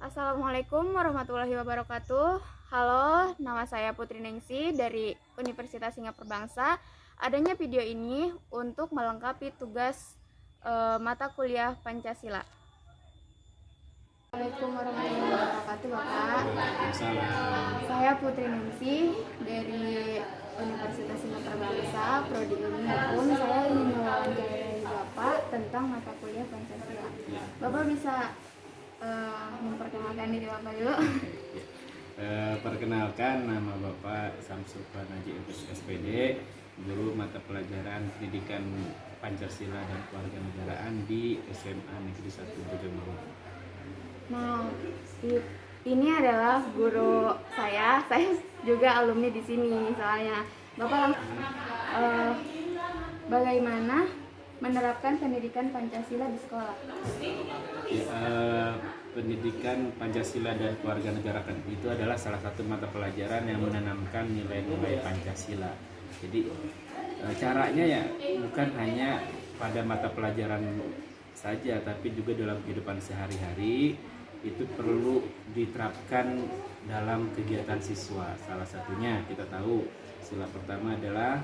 Assalamualaikum warahmatullahi wabarakatuh. Halo, nama saya Putri Ningsi dari Universitas Singapura Bangsa. Adanya video ini untuk melengkapi tugas mata kuliah Pancasila. Assalamualaikum warahmatullahi wabarakatuh, Bapak. Saya Putri Ningsi dari Universitas Singapura Bangsa, Prodi Ilmu Hukum. Saya ingin mewawancarai Bapak tentang mata kuliah Pancasila. Bapak bisa memperkenalkan diri Bapak dulu. Perkenalkan, nama Bapak Samsul Panaji SPD, guru mata pelajaran pendidikan Pancasila dan Kewarganegaraan di SMA Negeri 1 Bojonegoro. Nah, ini adalah guru saya juga alumni di sini. Soalnya Bapak bagaimana menerapkan pendidikan Pancasila di sekolah? Pendidikan Pancasila dan Kewarganegaraan itu adalah salah satu mata pelajaran yang menanamkan nilai-nilai Pancasila. Jadi caranya ya bukan hanya pada mata pelajaran saja, tapi juga dalam kehidupan sehari-hari itu perlu diterapkan dalam kegiatan siswa. Salah satunya kita tahu sila pertama adalah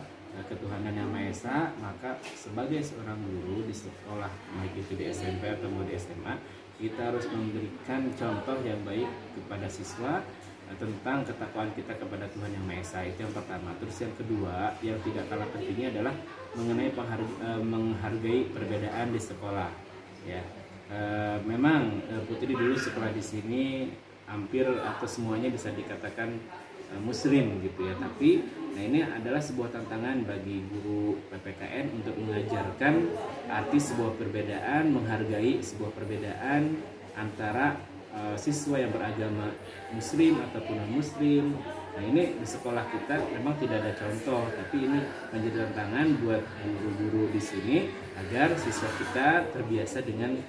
ketuhanan yang Maha Esa. Maka sebagai seorang guru di sekolah, baik itu di SMP atau di SMA, kita harus memberikan contoh yang baik kepada siswa tentang ketakwaan kita kepada Tuhan yang Maha Esa. Itu yang pertama. Terus yang kedua, yang tidak kalah pentingnya adalah mengenai menghargai perbedaan di sekolah. Ya, memang Putri dulu sekolah di sini hampir atau semuanya bisa dikatakan Muslim gitu ya, tapi ini adalah sebuah tantangan bagi guru PPKN untuk mengajarkan arti sebuah perbedaan, menghargai sebuah perbedaan antara siswa yang beragama Muslim ataupun non-Muslim. Nah, ini di sekolah kita memang tidak ada contoh, tapi ini menjadi tantangan buat guru-guru di sini agar siswa kita terbiasa dengan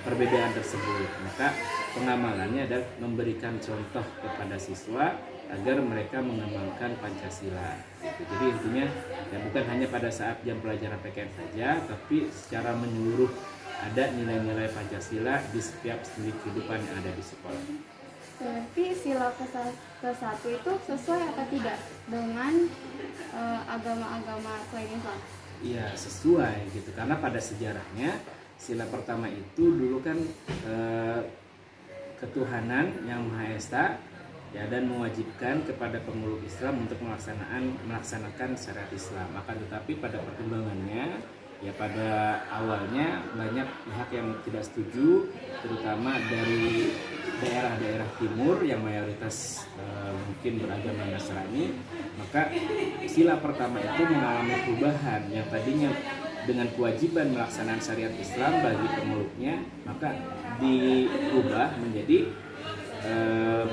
perbedaan tersebut. Maka pengamalannya adalah memberikan contoh kepada siswa agar mereka mengamalkan Pancasila. Jadi intinya ya bukan hanya pada saat jam pelajaran PKN saja, tapi secara menyeluruh ada nilai-nilai Pancasila di setiap sendi kehidupan yang ada di sekolah. Tapi sila ke-1 itu sesuai atau tidak dengan agama-agama selain Islam? Iya, sesuai gitu, karena pada sejarahnya sila pertama itu dulu kan ketuhanan yang Maha Esa ya, dan mewajibkan kepada pemeluk Islam untuk melaksanakan syariat Islam. Akan tetapi pada perkembangannya ya pada awalnya banyak pihak yang tidak setuju, terutama dari daerah-daerah timur yang mayoritas mungkin beragama Nasrani. Maka sila pertama itu mengalami perubahan yang tadinya dengan kewajiban melaksanakan syariat Islam bagi pemeluknya, maka diubah menjadi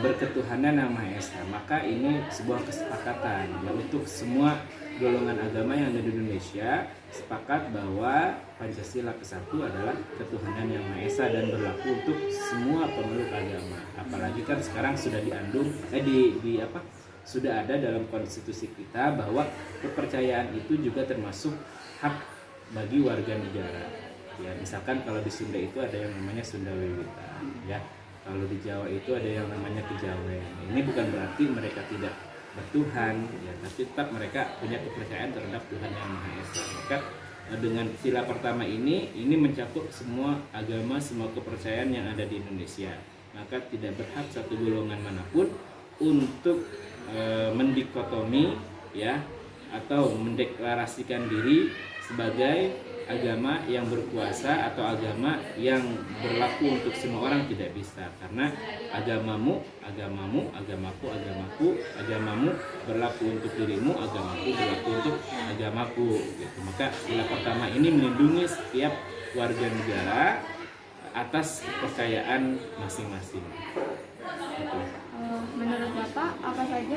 berketuhanan yang Maha Esa. Maka ini sebuah kesepakatan ya, untuk semua golongan agama yang ada di Indonesia sepakat bahwa Pancasila ke-1 adalah ketuhanan yang Maha Esa dan berlaku untuk semua pemeluk agama. Apalagi kan sekarang sudah sudah ada dalam konstitusi kita bahwa kepercayaan itu juga termasuk hak bagi warga negara. Ya, misalkan kalau di Sunda itu ada yang namanya Sunda Wiwitan, ya. Kalau di Jawa itu ada yang namanya Kejawen. Ini bukan berarti mereka tidak bertuhan, ya, tapi tetap mereka punya kepercayaan terhadap Tuhan yang Maha Esa. Maka dengan sila pertama ini mencakup semua agama, semua kepercayaan yang ada di Indonesia. Maka tidak berhak satu golongan manapun untuk mendikotomi ya atau mendeklarasikan diri sebagai agama yang berkuasa atau agama yang berlaku untuk semua orang. Tidak bisa, karena agamamu, agamaku, agamamu berlaku untuk dirimu, agamaku berlaku untuk agamaku gitu. Maka sila pertama ini melindungi setiap warga negara atas kepercayaan masing-masing gitu. Menurut Bapak, apa saja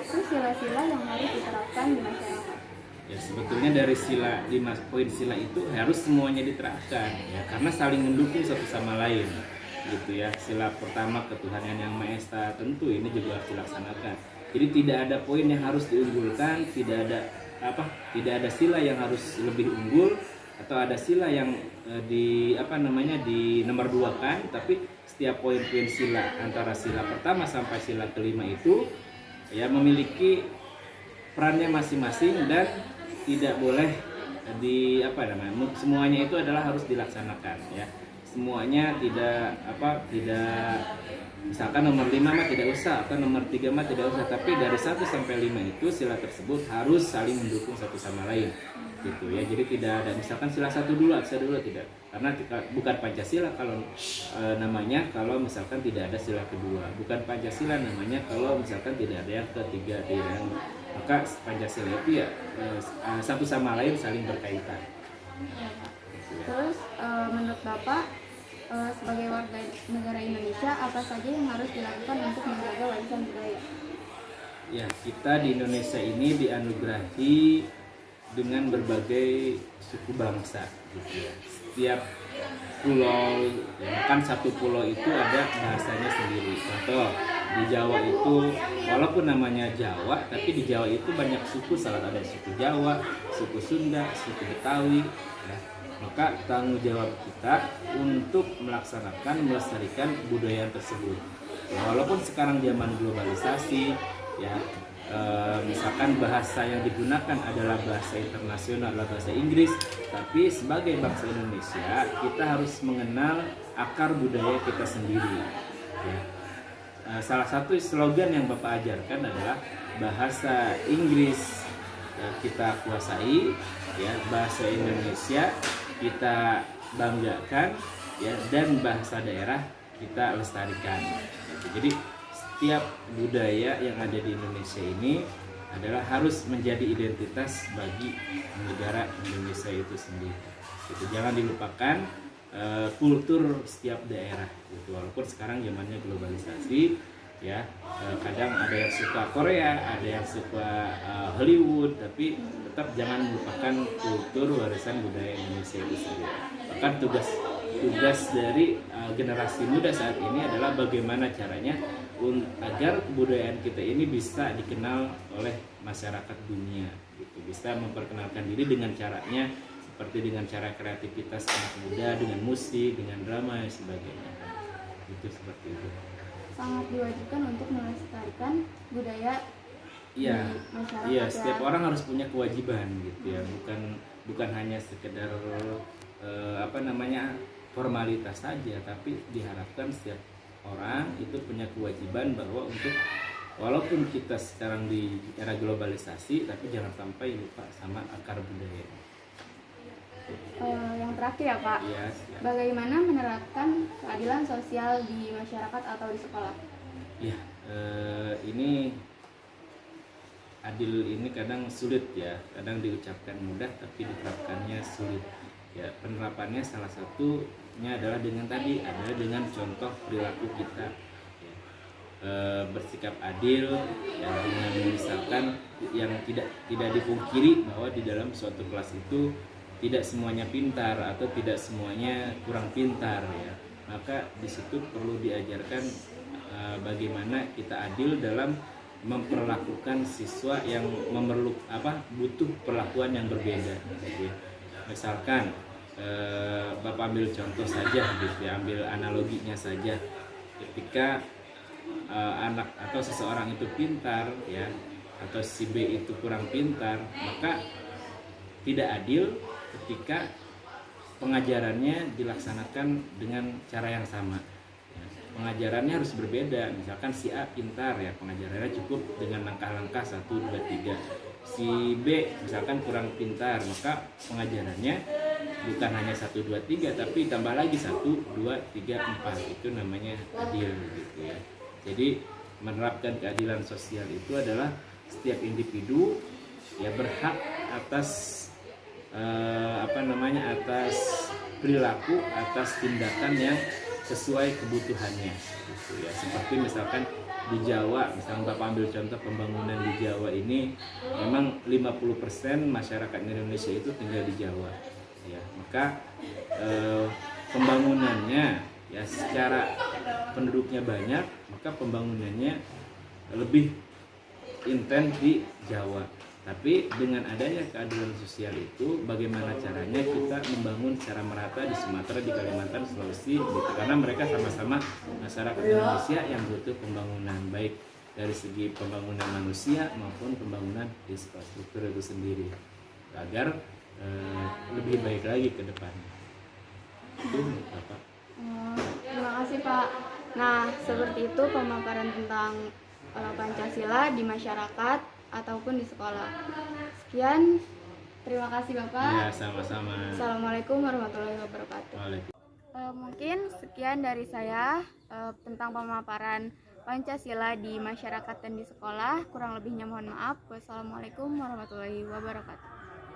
sila-sila yang harus diterapkan di masyarakat? Ya, sebetulnya dari 5 poin sila itu harus semuanya diterapkan ya, karena saling mendukung satu sama lain gitu ya. Sila pertama ketuhanan yang Maha Esa, tentu ini juga harus dilaksanakan. Jadi tidak ada poin yang harus diunggulkan, tidak ada sila yang harus lebih unggul atau ada sila yang di nomor 2 kan, tapi setiap poin-poin sila antara sila pertama sampai sila kelima itu ya memiliki perannya masing-masing dan tidak boleh semuanya itu adalah harus dilaksanakan ya. Semuanya tidak misalkan nomor 5 mah tidak usah atau nomor 3 mah tidak usah, tapi dari 1 sampai 5 itu sila tersebut harus saling mendukung satu sama lain gitu ya. Jadi tidak ada misalkan sila 1 dulu tidak, karena bukan Pancasila kalau namanya kalau misalkan tidak ada sila kedua, bukan Pancasila namanya kalau misalkan tidak ada yang ketiga, maka Pancasila itu ya satu sama lain saling berkaitan. Terus menurut Bapak sebagai warga negara Indonesia apa saja yang harus dilakukan untuk menjaga warisan budaya? Ya, kita di Indonesia ini dianugerahi dengan berbagai suku bangsa gitu ya. Setiap pulau, ya, kan satu pulau itu ada bahasanya sendiri. Contoh di Jawa itu walaupun namanya Jawa, tapi di Jawa itu banyak suku, ada suku Jawa, suku Sunda, suku Betawi ya. Maka tanggung jawab kita untuk melestarikan budaya tersebut. Ya, walaupun sekarang zaman globalisasi ya, misalkan bahasa yang digunakan adalah bahasa internasional, adalah bahasa Inggris, tapi sebagai bangsa Indonesia kita harus mengenal akar budaya kita sendiri ya. Salah satu slogan yang Bapak ajarkan adalah bahasa Inggris kita kuasai ya, bahasa Indonesia kita banggakan ya, dan bahasa daerah kita lestarikan. Jadi setiap budaya yang ada di Indonesia ini adalah harus menjadi identitas bagi negara Indonesia itu sendiri. Gitu. Jangan dilupakan kultur setiap daerah. Gitu. Walaupun sekarang zamannya globalisasi, ya kadang ada yang suka Korea, ada yang suka Hollywood, tapi tetap jangan melupakan kultur warisan budaya Indonesia itu sendiri. Bahkan tugas dari generasi muda saat ini adalah bagaimana caranya agar kebudayaan kita ini bisa dikenal oleh masyarakat dunia, gitu. Bisa memperkenalkan diri dengan caranya seperti dengan cara kreativitas anak muda, dengan musik, dengan drama dan sebagainya. Itu seperti itu. Sangat diwajibkan untuk melestarikan budaya di masyarakat. Iya, setiap orang harus punya kewajiban gitu ya, bukan hanya sekedar formalitas saja, tapi diharapkan setiap orang itu punya kewajiban bahwa untuk walaupun kita sekarang di era globalisasi, tapi jangan sampai lupa sama akar budaya. Yang terakhir ya Pak, ya. Bagaimana menerapkan keadilan sosial di masyarakat atau di sekolah? Ya, ini adil ini kadang sulit ya, kadang diucapkan mudah tapi diterapkannya sulit. Ya, penerapannya salah satunya adalah dengan contoh perilaku kita. Ya, bersikap adil, ya, dengan misalkan yang tidak dipungkiri bahwa di dalam suatu kelas itu tidak semuanya pintar atau tidak semuanya kurang pintar ya. Maka di situ perlu diajarkan bagaimana kita adil dalam memperlakukan siswa yang butuh perlakuan yang berbeda gitu ya. Misalkan Bapak ambil contoh saja gitu ya, ambil analoginya saja. Ketika anak atau seseorang itu pintar ya, atau si B itu kurang pintar, maka tidak adil ketika pengajarannya dilaksanakan dengan cara yang sama. Pengajarannya harus berbeda. Misalkan si A pintar ya, pengajarannya cukup dengan langkah-langkah 1, 2, 3. Si B misalkan kurang pintar, maka pengajarannya bukan hanya 1, 2, 3, tapi tambah lagi 1, 2, 3, 4. Itu namanya adil gitu ya. Jadi menerapkan keadilan sosial itu adalah setiap individu ya berhak atas atas perilaku, atas tindakan yang sesuai kebutuhannya gitu ya. Seperti misalkan di Jawa, misalnya Bapak ambil contoh pembangunan di Jawa ini, memang 50% masyarakat Indonesia itu tinggal di Jawa ya. Maka pembangunannya ya secara penduduknya banyak, maka pembangunannya lebih intens di Jawa. Tapi dengan adanya keadilan sosial itu, bagaimana caranya kita membangun secara merata di Sumatera, di Kalimantan, Sulawesi, gitu. Karena mereka sama-sama masyarakat Indonesia yang butuh pembangunan, baik dari segi pembangunan manusia maupun pembangunan infrastruktur itu sendiri, agar lebih baik lagi ke depan. Itu Bapak. Terima kasih Pak. Nah, seperti itu pemaparan tentang Pancasila di masyarakat ataupun di sekolah. Sekian, terima kasih Bapak. Ya, sama-sama. Assalamualaikum warahmatullahi wabarakatuh. Waalaikumsalam. Mungkin sekian dari saya tentang pemaparan Pancasila di masyarakat dan di sekolah. Kurang lebihnya mohon maaf. Wassalamualaikum warahmatullahi wabarakatuh.